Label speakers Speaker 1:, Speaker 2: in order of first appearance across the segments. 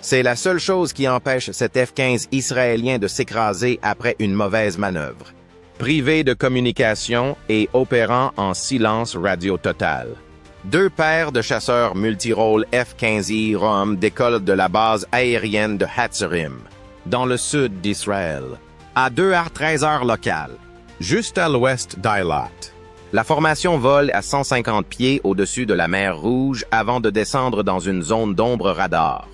Speaker 1: C'est la seule chose qui empêche cet F-15 israélien de s'écraser après une mauvaise manœuvre. Privé de communication et opérant en silence radio total. 2 paires de chasseurs multirôles F-15I Rom décollent de la base aérienne de Hatzerim, dans le sud d'Israël, à 2h13 locale, juste à l'ouest d'Eilat. La formation vole à 150 pieds au-dessus de la mer Rouge avant de descendre dans une zone d'ombre radar,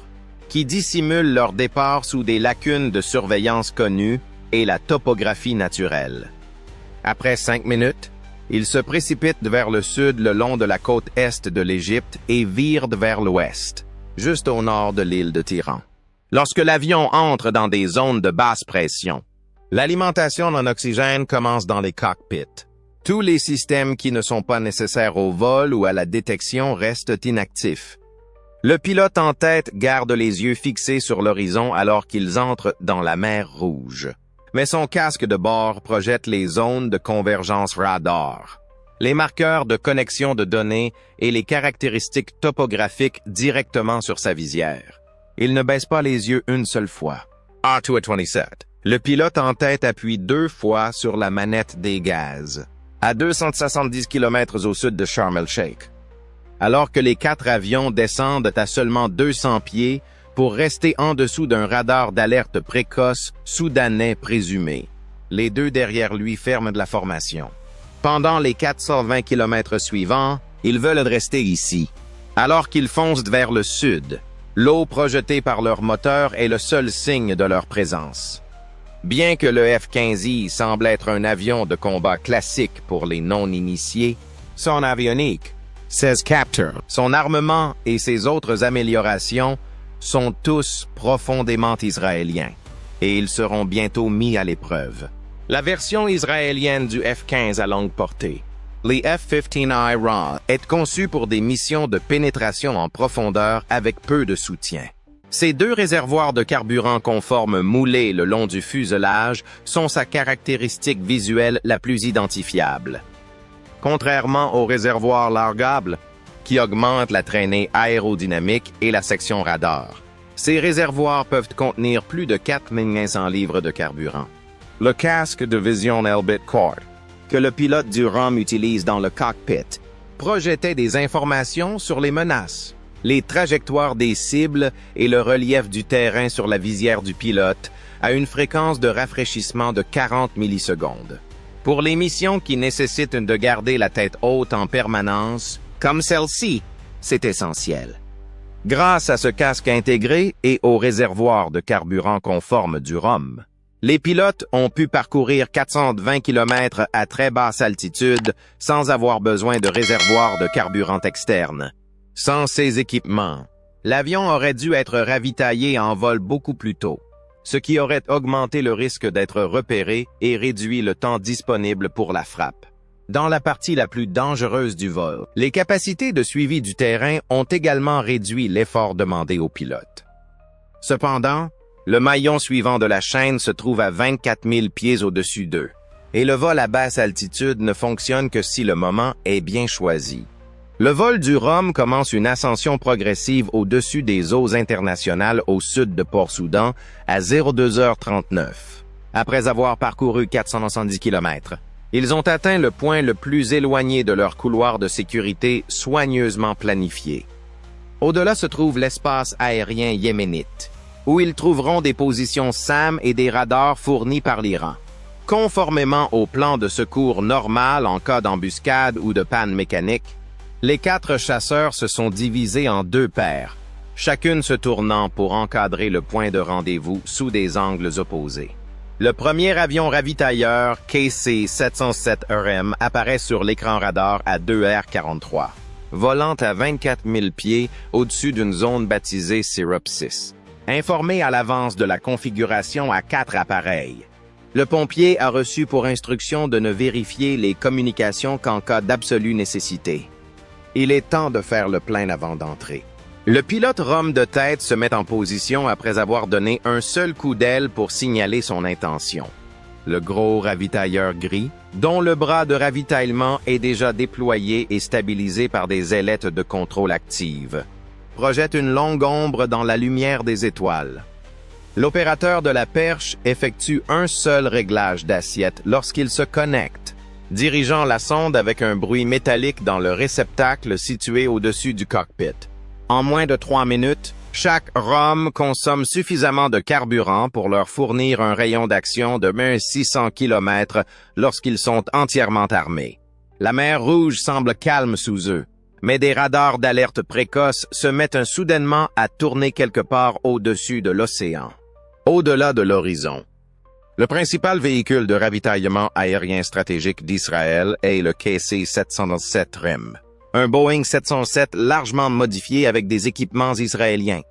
Speaker 1: qui dissimule leur départ sous des lacunes de surveillance connues et la topographie naturelle. Après 5 minutes, ils se précipitent vers le sud le long de la côte est de l'Égypte et virent vers l'ouest, juste au nord de l'île de Tyran. Lorsque l'avion entre dans des zones de basse pression, l'alimentation en oxygène commence dans les cockpits. Tous les systèmes qui ne sont pas nécessaires au vol ou à la détection restent inactifs. Le pilote en tête garde les yeux fixés sur l'horizon alors qu'ils entrent dans la mer Rouge. Mais son casque de bord projette les zones de convergence radar, les marqueurs de connexion de données et les caractéristiques topographiques directement sur sa visière. Il ne baisse pas les yeux une seule fois. R2 at 27. Le pilote en tête appuie 2 fois sur la manette des gaz, à 270 km au sud de Sharm el-Sheikh, alors que les 4 avions descendent à seulement 200 pieds pour rester en dessous d'un radar d'alerte précoce soudanais présumé. Les 2 derrière lui ferment de la formation. Pendant les 420 km suivants, ils veulent rester ici, alors qu'ils foncent vers le sud. L'eau projetée par leur moteur est le seul signe de leur présence. Bien que le F-15I semble être un avion de combat classique pour les non-initiés, son avionique, 16 Captor, son armement et ses autres améliorations sont tous profondément israéliens, et ils seront bientôt mis à l'épreuve. La version israélienne du F-15 à longue portée, les F-15I Raw, est conçue pour des missions de pénétration en profondeur avec peu de soutien. Ces 2 réservoirs de carburant conformes moulés le long du fuselage sont sa caractéristique visuelle la plus identifiable. Contrairement aux réservoirs largables, qui augmentent la traînée aérodynamique et la section radar. Ces réservoirs peuvent contenir plus de 4500 livres de carburant. Le casque de Vision Elbit Cord, que le pilote du ROM utilise dans le cockpit, projetait des informations sur les menaces, les trajectoires des cibles et le relief du terrain sur la visière du pilote à une fréquence de rafraîchissement de 40 millisecondes. Pour les missions qui nécessitent de garder la tête haute en permanence, comme celle-ci, c'est essentiel. Grâce à ce casque intégré et au réservoir de carburant conforme du ROM, les pilotes ont pu parcourir 420 km à très basse altitude sans avoir besoin de réservoir de carburant externe. Sans ces équipements, l'avion aurait dû être ravitaillé en vol beaucoup plus tôt, ce qui aurait augmenté le risque d'être repéré et réduit le temps disponible pour la frappe. Dans la partie la plus dangereuse du vol, les capacités de suivi du terrain ont également réduit l'effort demandé aux pilotes. Cependant, le maillon suivant de la chaîne se trouve à 24 000 pieds au-dessus d'eux, et le vol à basse altitude ne fonctionne que si le moment est bien choisi. Le vol du ROM commence une ascension progressive au-dessus des eaux internationales au sud de Port-Soudan à 02h39, après avoir parcouru 470 km. Ils ont atteint le point le plus éloigné de leur couloir de sécurité soigneusement planifié. Au-delà se trouve l'espace aérien yéménite, où ils trouveront des positions SAM et des radars fournis par l'Iran. Conformément au plan de secours normal en cas d'embuscade ou de panne mécanique, les 4 chasseurs se sont divisés en 2 paires, chacune se tournant pour encadrer le point de rendez-vous sous des angles opposés. Le premier avion ravitailleur KC-707RM apparaît sur l'écran radar à 2h43, volant à 24 000 pieds au-dessus d'une zone baptisée Syrup 6. Informé à l'avance de la configuration à 4 appareils, le pompier a reçu pour instruction de ne vérifier les communications qu'en cas d'absolue nécessité. Il est temps de faire le plein avant d'entrer. Le pilote ROM de tête se met en position après avoir donné un seul coup d'aile pour signaler son intention. Le gros ravitailleur gris, dont le bras de ravitaillement est déjà déployé et stabilisé par des ailettes de contrôle actives, projette une longue ombre dans la lumière des étoiles. L'opérateur de la perche effectue un seul réglage d'assiette lorsqu'il se connecte, dirigeant la sonde avec un bruit métallique dans le réceptacle situé au-dessus du cockpit. En moins de 3 minutes, chaque ROM consomme suffisamment de carburant pour leur fournir un rayon d'action de 1600 km lorsqu'ils sont entièrement armés. La mer Rouge semble calme sous eux, mais des radars d'alerte précoce se mettent soudainement à tourner quelque part au-dessus de l'océan, au-delà de l'horizon. Le principal véhicule de ravitaillement aérien stratégique d'Israël est le KC-707 REM, un Boeing 707 largement modifié avec des équipements israéliens.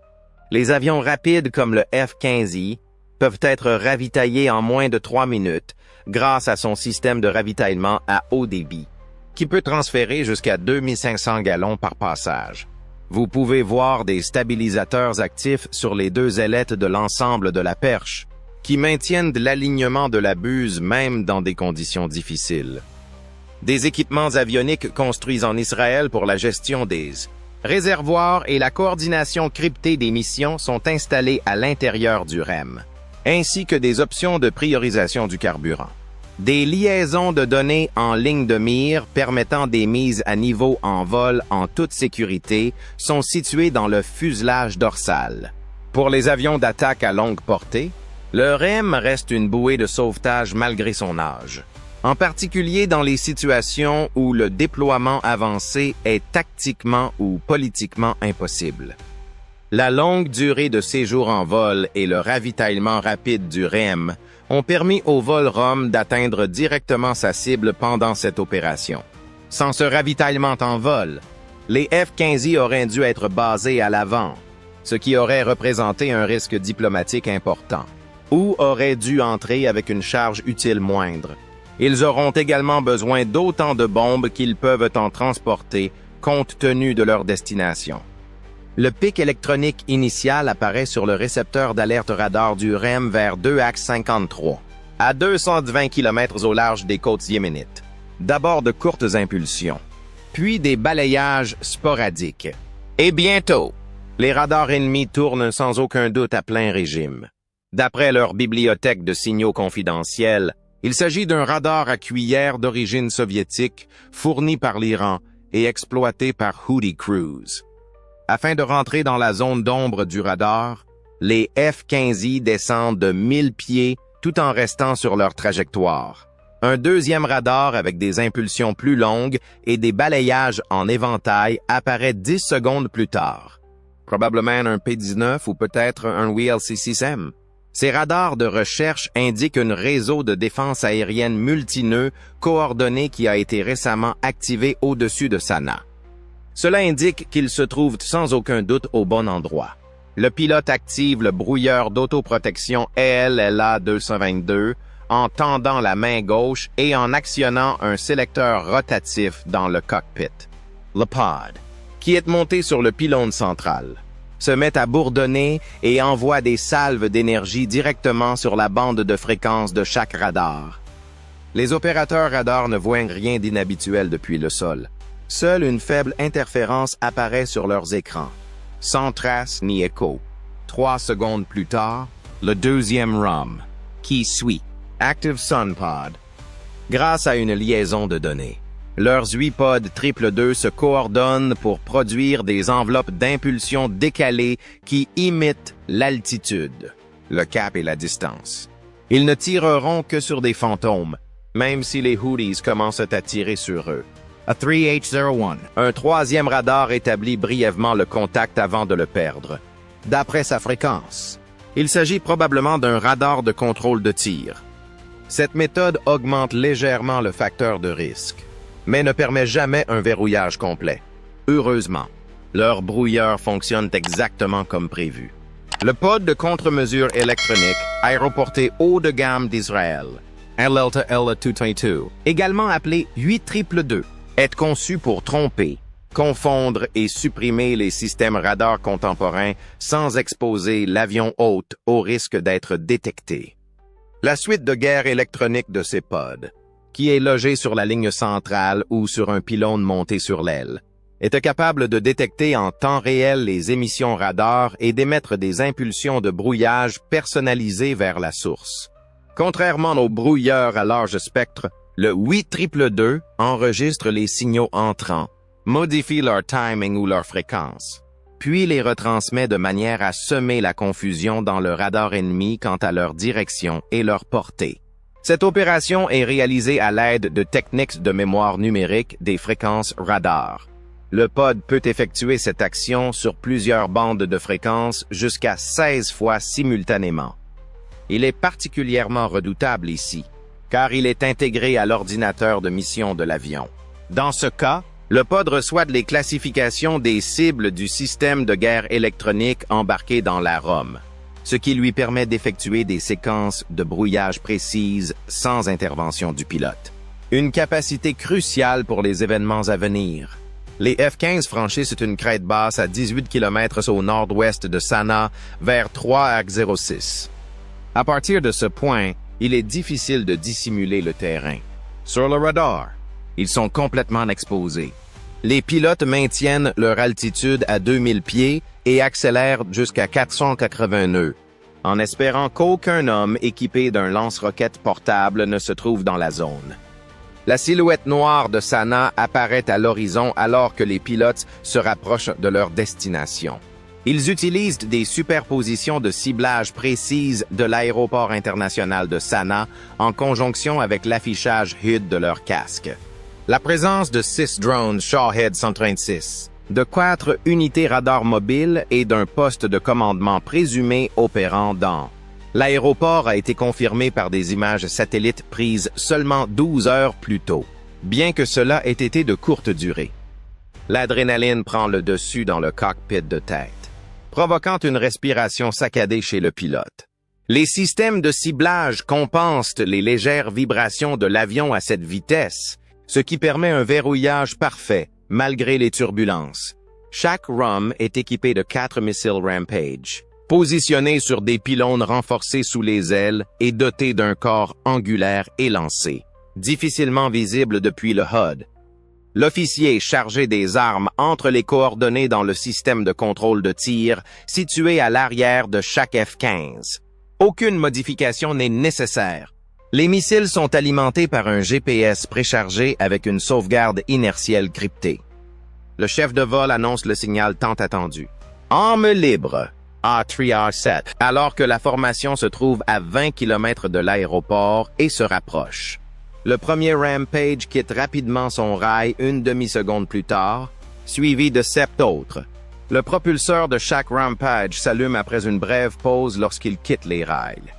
Speaker 1: Les avions rapides comme le F-15I peuvent être ravitaillés en moins de 3 minutes grâce à son système de ravitaillement à haut débit, qui peut transférer jusqu'à 2500 gallons par passage. Vous pouvez voir des stabilisateurs actifs sur les 2 ailettes de l'ensemble de la perche, qui maintiennent l'alignement de la buse même dans des conditions difficiles. Des équipements avioniques construits en Israël pour la gestion des réservoirs et la coordination cryptée des missions sont installés à l'intérieur du REM, ainsi que des options de priorisation du carburant. Des liaisons de données en ligne de mire permettant des mises à niveau en vol en toute sécurité sont situées dans le fuselage dorsal. Pour les avions d'attaque à longue portée, le REM reste une bouée de sauvetage malgré son âge, en particulier dans les situations où le déploiement avancé est tactiquement ou politiquement impossible. La longue durée de séjour en vol et le ravitaillement rapide du REM ont permis au vol ROM d'atteindre directement sa cible pendant cette opération. Sans ce ravitaillement en vol, les F-15I auraient dû être basés à l'avant, ce qui aurait représenté un risque diplomatique important, ou auraient dû entrer avec une charge utile moindre. Ils auront également besoin d'autant de bombes qu'ils peuvent en transporter compte tenu de leur destination. Le pic électronique initial apparaît sur le récepteur d'alerte radar du REM vers 2-53, à 220 km au large des côtes yéménites. D'abord de courtes impulsions, puis des balayages sporadiques. Et bientôt, les radars ennemis tournent sans aucun doute à plein régime. D'après leur bibliothèque de signaux confidentiels, il s'agit d'un radar à cuillère d'origine soviétique fourni par l'Iran et exploité par Houthi Cruise. Afin de rentrer dans la zone d'ombre du radar, les F-15I descendent de 1000 pieds tout en restant sur leur trajectoire. Un deuxième radar avec des impulsions plus longues et des balayages en éventail apparaît 10 secondes plus tard. Probablement un P-19 ou peut-être un WLC-6M. Ces radars de recherche indiquent un réseau de défense aérienne multineux coordonné qui a été récemment activé au-dessus de Sanaa. Cela indique qu'ils se trouvent sans aucun doute au bon endroit. Le pilote active le brouilleur d'autoprotection ELLA 222 en tendant la main gauche et en actionnant un sélecteur rotatif dans le cockpit. Le pod, qui est monté sur le pylône central, se met à bourdonner et envoie des salves d'énergie directement sur la bande de fréquence de chaque radar. Les opérateurs radars ne voient rien d'inhabituel depuis le sol. Seule une faible interférence apparaît sur leurs écrans, sans trace ni écho. 3 secondes plus tard, le deuxième ROM, qui suit, Active Sun Pod, grâce à une liaison de données. Leurs 8 pods 222 se coordonnent pour produire des enveloppes d'impulsion décalées qui imitent l'altitude, le cap et la distance. Ils ne tireront que sur des fantômes, même si les Houthis commencent à tirer sur eux. A 3H01. Un troisième radar établit brièvement le contact avant de le perdre, d'après sa fréquence. Il s'agit probablement d'un radar de contrôle de tir. Cette méthode augmente légèrement le facteur de risque, mais ne permet jamais un verrouillage complet. Heureusement, leur brouilleur fonctionne exactement comme prévu. Le pod de contre-mesure électronique aéroporté haut de gamme d'Israël, Elta Ella 222, également appelé 8222, est conçu pour tromper, confondre et supprimer les systèmes radars contemporains sans exposer l'avion hôte au risque d'être détecté. La suite de guerre électronique de ces pods, qui est logé sur la ligne centrale ou sur un pylône monté sur l'aile, était capable de détecter en temps réel les émissions radar et d'émettre des impulsions de brouillage personnalisées vers la source. Contrairement aux brouilleurs à large spectre, le 822 enregistre les signaux entrants, modifie leur timing ou leur fréquence, puis les retransmet de manière à semer la confusion dans le radar ennemi quant à leur direction et leur portée. Cette opération est réalisée à l'aide de techniques de mémoire numérique des fréquences radar. Le pod peut effectuer cette action sur plusieurs bandes de fréquences jusqu'à 16 fois simultanément. Il est particulièrement redoutable ici, car il est intégré à l'ordinateur de mission de l'avion. Dans ce cas, le pod reçoit les classifications des cibles du système de guerre électronique embarqué dans la ROM, ce qui lui permet d'effectuer des séquences de brouillage précises sans intervention du pilote. Une capacité cruciale pour les événements à venir. Les F-15 franchissent une crête basse à 18 km au nord-ouest de Sanaa vers 3-06. À partir de ce point, il est difficile de dissimuler le terrain. Sur le radar, ils sont complètement exposés. Les pilotes maintiennent leur altitude à 2000 pieds et accélèrent jusqu'à 480 nœuds, en espérant qu'aucun homme équipé d'un lance-roquettes portable ne se trouve dans la zone. La silhouette noire de Sanaa apparaît à l'horizon alors que les pilotes se rapprochent de leur destination. Ils utilisent des superpositions de ciblage précises de l'aéroport international de Sanaa en conjonction avec l'affichage HUD de leur casque. La présence de 6 drones Shahed 136, de 4 unités radar mobiles et d'un poste de commandement présumé opérant dans l'aéroport a été confirmé par des images satellites prises seulement 12 heures plus tôt, bien que cela ait été de courte durée. L'adrénaline prend le dessus dans le cockpit de tête, provoquant une respiration saccadée chez le pilote. Les systèmes de ciblage compensent les légères vibrations de l'avion à cette vitesse, ce qui permet un verrouillage parfait, malgré les turbulences. Chaque ROM est équipé de 4 missiles Rampage, positionnés sur des pylônes renforcés sous les ailes et dotés d'un corps angulaire élancé, difficilement visible depuis le HUD. L'officier chargé des armes entre les coordonnées dans le système de contrôle de tir situé à l'arrière de chaque F-15. Aucune modification n'est nécessaire. Les missiles sont alimentés par un GPS préchargé avec une sauvegarde inertielle cryptée. Le chef de vol annonce le signal tant attendu. Arme libre, A3R7, alors que la formation se trouve à 20 km de l'aéroport et se rapproche. Le premier Rampage quitte rapidement son rail une demi-seconde plus tard, suivi de 7 autres. Le propulseur de chaque Rampage s'allume après une brève pause lorsqu'il quitte les rails.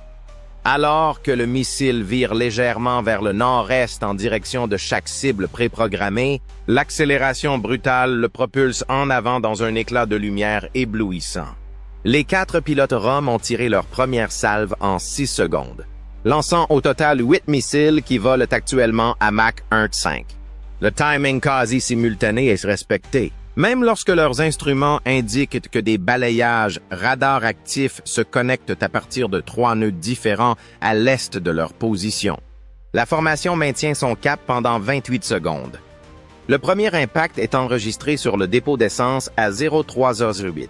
Speaker 1: Alors que le missile vire légèrement vers le nord-est en direction de chaque cible préprogrammée, l'accélération brutale le propulse en avant dans un éclat de lumière éblouissant. Les 4 pilotes ROM ont tiré leur première salve en 6 secondes, lançant au total 8 missiles qui volent actuellement à Mach 1.5. Le timing quasi simultané est respecté, même lorsque leurs instruments indiquent que des balayages radar actifs se connectent à partir de 3 nœuds différents à l'est de leur position. La formation maintient son cap pendant 28 secondes. Le premier impact est enregistré sur le dépôt d'essence à 03h08,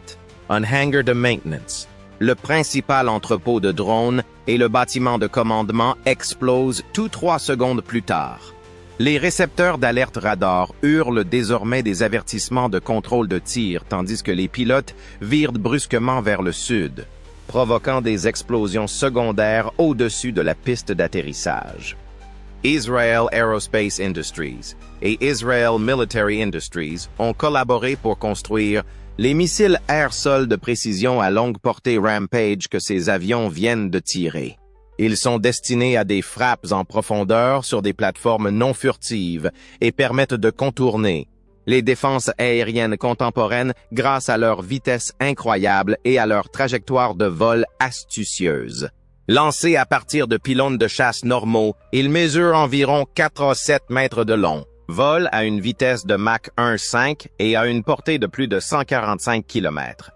Speaker 1: un hangar de maintenance. Le principal entrepôt de drones et le bâtiment de commandement explosent tous 3 secondes plus tard. Les récepteurs d'alerte radar hurlent désormais des avertissements de contrôle de tir tandis que les pilotes virent brusquement vers le sud, provoquant des explosions secondaires au-dessus de la piste d'atterrissage. Israel Aerospace Industries et Israel Military Industries ont collaboré pour construire les missiles air-sol de précision à longue portée Rampage que ces avions viennent de tirer. Ils sont destinés à des frappes en profondeur sur des plateformes non furtives et permettent de contourner les défenses aériennes contemporaines grâce à leur vitesse incroyable et à leur trajectoire de vol astucieuse. Lancés à partir de pylônes de chasse normaux, ils mesurent environ 4 à 7 mètres de long, volent à une vitesse de Mach 1.5 et à une portée de plus de 145 km.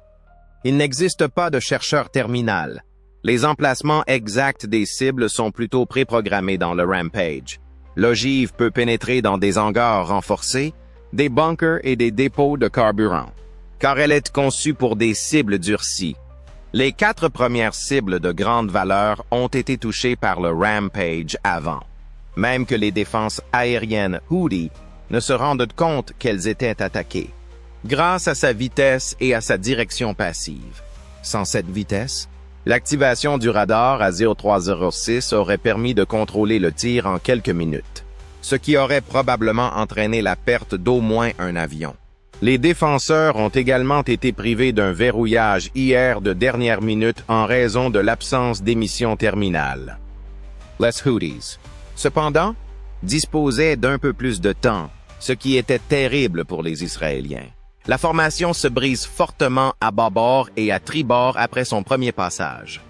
Speaker 1: Il n'existe pas de chercheur terminal. Les emplacements exacts des cibles sont plutôt préprogrammés dans le Rampage. L'ogive peut pénétrer dans des hangars renforcés, des bunkers et des dépôts de carburant, car elle est conçue pour des cibles durcies. Les 4 premières cibles de grande valeur ont été touchées par le Rampage avant, même que les défenses aériennes Houthi ne se rendent compte qu'elles étaient attaquées, grâce à sa vitesse et à sa direction passive. Sans cette vitesse, l'activation du radar à 0306 aurait permis de contrôler le tir en quelques minutes, ce qui aurait probablement entraîné la perte d'au moins un avion. Les défenseurs ont également été privés d'un verrouillage hier de dernière minute en raison de l'absence d'émission terminale. Les Houthis, cependant, disposaient d'un peu plus de temps, ce qui était terrible pour les Israéliens. La formation se brise fortement à bâbord et à tribord après son premier passage.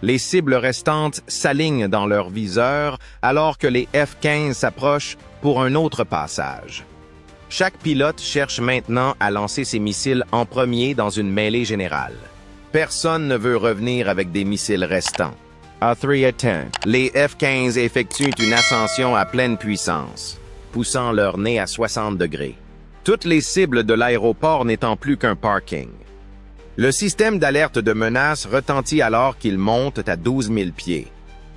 Speaker 1: Les cibles restantes s'alignent dans leur viseur alors que les F-15 s'approchent pour un autre passage. Chaque pilote cherche maintenant à lancer ses missiles en premier dans une mêlée générale. Personne ne veut revenir avec des missiles restants. À 3-10, les F-15 effectuent une ascension à pleine puissance, poussant leur nez à 60 degrés. Toutes les cibles de l'aéroport n'étant plus qu'un parking. Le système d'alerte de menace retentit alors qu'ils montent à 12 000 pieds.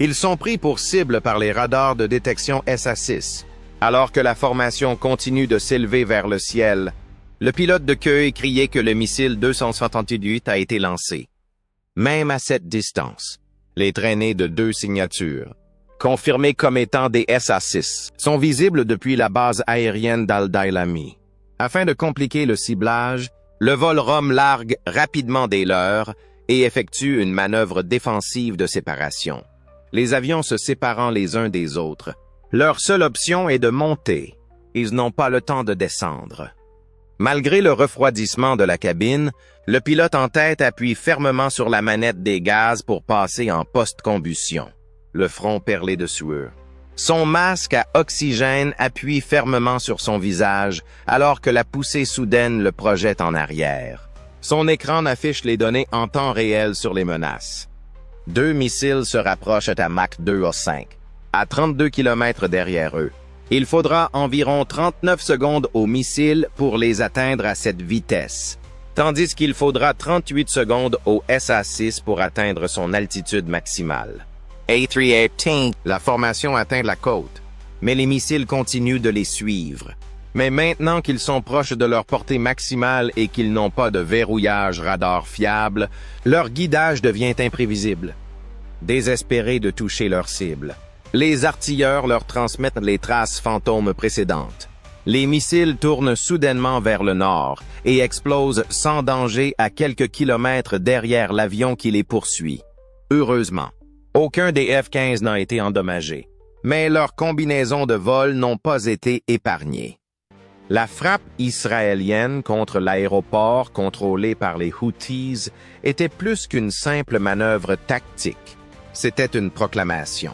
Speaker 1: Ils sont pris pour cible par les radars de détection SA-6. Alors que la formation continue de s'élever vers le ciel, le pilote de queue criait que le missile 278 a été lancé. Même à cette distance, les traînées de 2 signatures, confirmées comme étant des SA-6, sont visibles depuis la base aérienne d'Al-Dailami. Afin de compliquer le ciblage, le vol Rome largue rapidement des leurs et effectue une manœuvre défensive de séparation, les avions se séparant les uns des autres. Leur seule option est de monter. Ils n'ont pas le temps de descendre. Malgré le refroidissement de la cabine, le pilote en tête appuie fermement sur la manette des gaz pour passer en post-combustion, le front perlé de sueur. Son masque à oxygène appuie fermement sur son visage alors que la poussée soudaine le projette en arrière. Son écran affiche les données en temps réel sur les menaces. 2 missiles se rapprochent à Mach 2,5. À 32 km derrière eux. Il faudra environ 39 secondes aux missiles pour les atteindre à cette vitesse, tandis qu'il faudra 38 secondes au SA-6 pour atteindre son altitude maximale. A318, la formation atteint la côte, mais les missiles continuent de les suivre. Mais maintenant qu'ils sont proches de leur portée maximale et qu'ils n'ont pas de verrouillage radar fiable, leur guidage devient imprévisible. Désespérés de toucher leur cible, les artilleurs leur transmettent les traces fantômes précédentes. Les missiles tournent soudainement vers le nord et explosent sans danger à quelques kilomètres derrière l'avion qui les poursuit. Heureusement, aucun des F-15 n'a été endommagé, mais leurs combinaisons de vol n'ont pas été épargnées. La frappe israélienne contre l'aéroport contrôlé par les Houthis était plus qu'une simple manœuvre tactique. C'était une proclamation.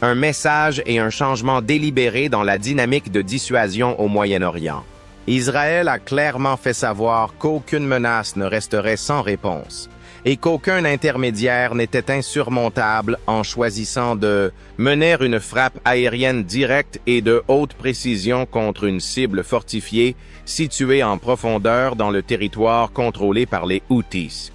Speaker 1: Un message et un changement délibéré dans la dynamique de dissuasion au Moyen-Orient. Israël a clairement fait savoir qu'aucune menace ne resterait sans réponse et qu'aucun intermédiaire n'était insurmontable en choisissant de mener une frappe aérienne directe et de haute précision contre une cible fortifiée située en profondeur dans le territoire contrôlé par les Houthis.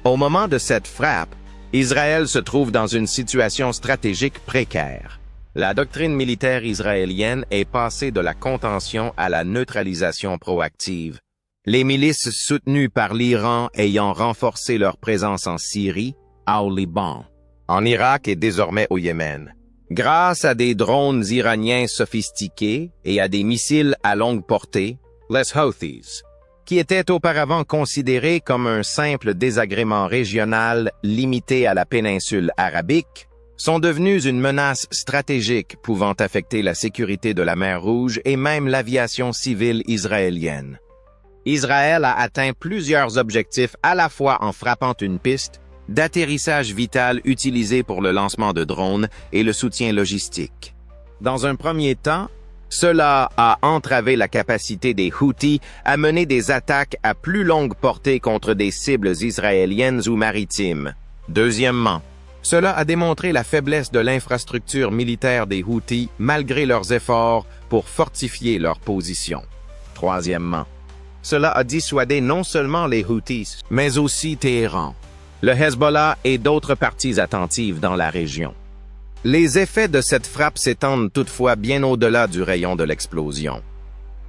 Speaker 1: Au moment de cette frappe, Israël se trouve dans une situation stratégique précaire. La doctrine militaire israélienne est passée de la contention à la neutralisation proactive. Les milices soutenues par l'Iran ayant renforcé leur présence en Syrie, au Liban, en Irak et désormais au Yémen. Grâce à des drones iraniens sophistiqués et à des missiles à longue portée, les Houthis, qui étaient auparavant considérés comme un simple désagrément régional limité à la péninsule arabique, sont devenus une menace stratégique pouvant affecter la sécurité de la mer Rouge et même l'aviation civile israélienne. Israël a atteint plusieurs objectifs à la fois en frappant une piste d'atterrissage vital utilisée pour le lancement de drones et le soutien logistique. Dans un premier temps, cela a entravé la capacité des Houthis à mener des attaques à plus longue portée contre des cibles israéliennes ou maritimes. Deuxièmement, cela a démontré la faiblesse de l'infrastructure militaire des Houthis malgré leurs efforts pour fortifier leur position. Troisièmement, cela a dissuadé non seulement les Houthis, mais aussi Téhéran, le Hezbollah et d'autres parties attentives dans la région. Les effets de cette frappe s'étendent toutefois bien au-delà du rayon de l'explosion.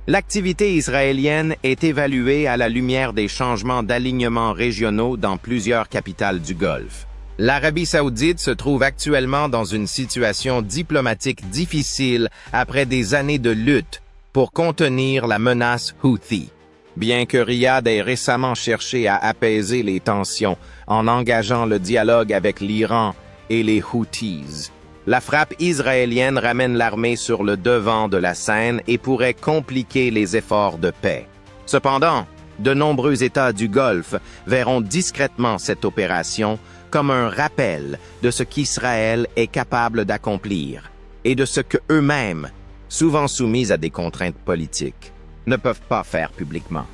Speaker 1: L'activité israélienne est évaluée à la lumière des changements d'alignement régionaux dans plusieurs capitales du Golfe. L'Arabie saoudite se trouve actuellement dans une situation diplomatique difficile après des années de lutte pour contenir la menace Houthi. Bien que Riyad ait récemment cherché à apaiser les tensions en engageant le dialogue avec l'Iran et les Houthis, la frappe israélienne ramène l'armée sur le devant de la scène et pourrait compliquer les efforts de paix. Cependant, de nombreux États du Golfe verront discrètement cette opération comme un rappel de ce qu'Israël est capable d'accomplir et de ce que eux-mêmes, souvent soumis à des contraintes politiques, ne peuvent pas faire publiquement.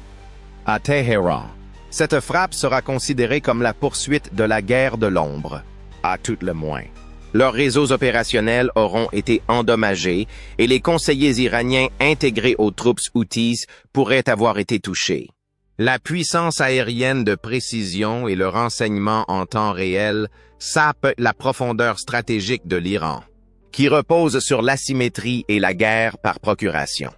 Speaker 1: À Téhéran, cette frappe sera considérée comme la poursuite de la guerre de l'ombre, à tout le moins. Leurs réseaux opérationnels auront été endommagés et les conseillers iraniens intégrés aux troupes houthis pourraient avoir été touchés. La puissance aérienne de précision et le renseignement en temps réel sapent la profondeur stratégique de l'Iran, qui repose sur l'asymétrie et la guerre par procuration.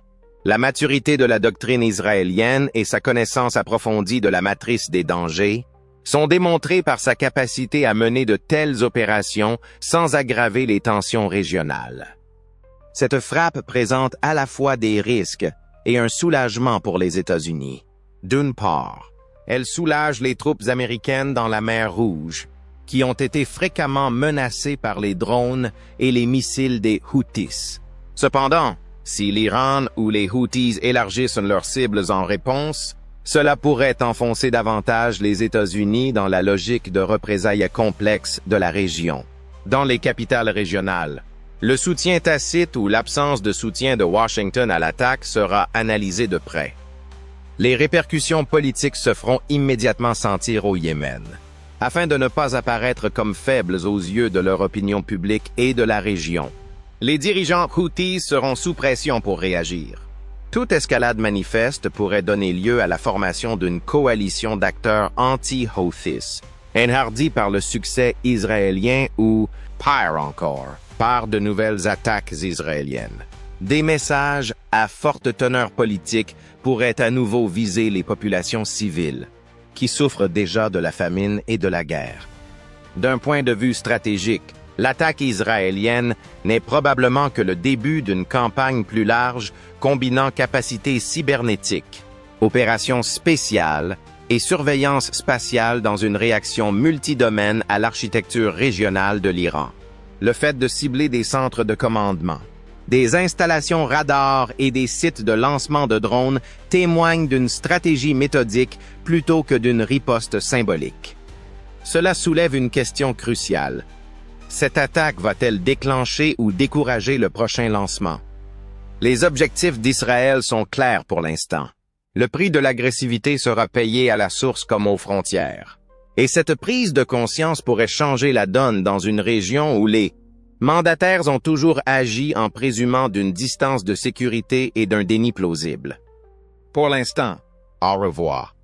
Speaker 1: La maturité de la doctrine israélienne et sa connaissance approfondie de la matrice des dangers sont démontrés par sa capacité à mener de telles opérations sans aggraver les tensions régionales. Cette frappe présente à la fois des risques et un soulagement pour les États-Unis. D'une part, elle soulage les troupes américaines dans la mer Rouge, qui ont été fréquemment menacées par les drones et les missiles des Houthis. Cependant, si l'Iran ou les Houthis élargissent leurs cibles en réponse, cela pourrait enfoncer davantage les États-Unis dans la logique de représailles complexes de la région. Dans les capitales régionales, le soutien tacite ou l'absence de soutien de Washington à l'attaque sera analysé de près. Les répercussions politiques se feront immédiatement sentir au Yémen, afin de ne pas apparaître comme faibles aux yeux de leur opinion publique et de la région. Les dirigeants Houthis seront sous pression pour réagir. Toute escalade manifeste pourrait donner lieu à la formation d'une coalition d'acteurs anti-Houthis, enhardis par le succès israélien ou, pire encore, par de nouvelles attaques israéliennes. Des messages à forte teneur politique pourraient à nouveau viser les populations civiles, qui souffrent déjà de la famine et de la guerre. D'un point de vue stratégique, l'attaque israélienne n'est probablement que le début d'une campagne plus large combinant capacités cybernétiques, opérations spéciales et surveillance spatiale dans une réaction multidomaine à l'architecture régionale de l'Iran. Le fait de cibler des centres de commandement, des installations radars et des sites de lancement de drones témoignent d'une stratégie méthodique plutôt que d'une riposte symbolique. Cela soulève une question cruciale. Cette attaque va-t-elle déclencher ou décourager le prochain lancement? Les objectifs d'Israël sont clairs pour l'instant. Le prix de l'agressivité sera payé à la source comme aux frontières. Et cette prise de conscience pourrait changer la donne dans une région où les mandataires ont toujours agi en présumant d'une distance de sécurité et d'un déni plausible. Pour l'instant, au revoir.